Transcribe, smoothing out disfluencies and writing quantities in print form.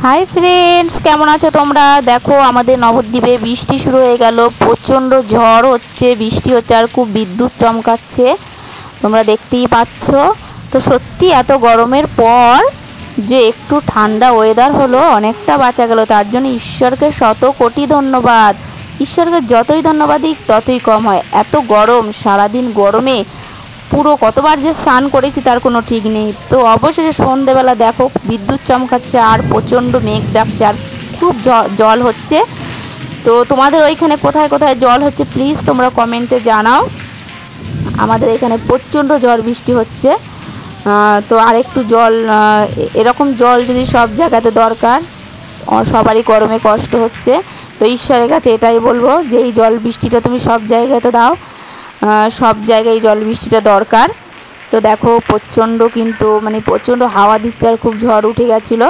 Hi friends केमन आछो तोमरा। देखो आमादेर नवद्वीपे बिस्टी शुरू हो गेल। प्रचंड झड़ होच्छे, बिस्टी होच्छे और खूब विद्युत चमकाच्छे, तोमरा देखतेई पाচ্ছো। तो सत्यि एत गरमेर पर जे एकटू ठंडा ओয়েদার हलो अनेकटा बाँचा गेल। तार जोन्नो ईश्वरके शत कोटी धन्यवाद। ईश्वरके जतई धन्यवाद दिই ततई कम हय। एत गरम, सारादिन गरमे পুরো কতবার যে স্নান করেছি তার কোনো ঠিক নেই। তো অবশেষে সন্ধ্যেবেলা দেখো বিদ্যুৎ চমকাচ্ছে আর প্রচণ্ড মেঘ ডাকছে আর খুব জল হচ্ছে। তো তোমাদের ওইখানে কোথায় কোথায় জল হচ্ছে প্লিজ তোমরা কমেন্টে জানাও। আমাদের এখানে প্রচণ্ড ঝড় বৃষ্টি হচ্ছে। তো আরেকটু জল, এরকম জল যদি সব জায়গাতে দরকার, সবারই গরমে কষ্ট হচ্ছে। তো ঈশ্বরের কাছে এটাই বলবো যে এই জল বৃষ্টিটা তুমি সব জায়গাতে দাও, सब জায়গায় জল বৃষ্টিটা দরকার। তো দেখো প্রচণ্ড কিন্তু প্রচণ্ড হাওয়া দিচ্ছে আর খুব ঝড় উঠে গেছিলো।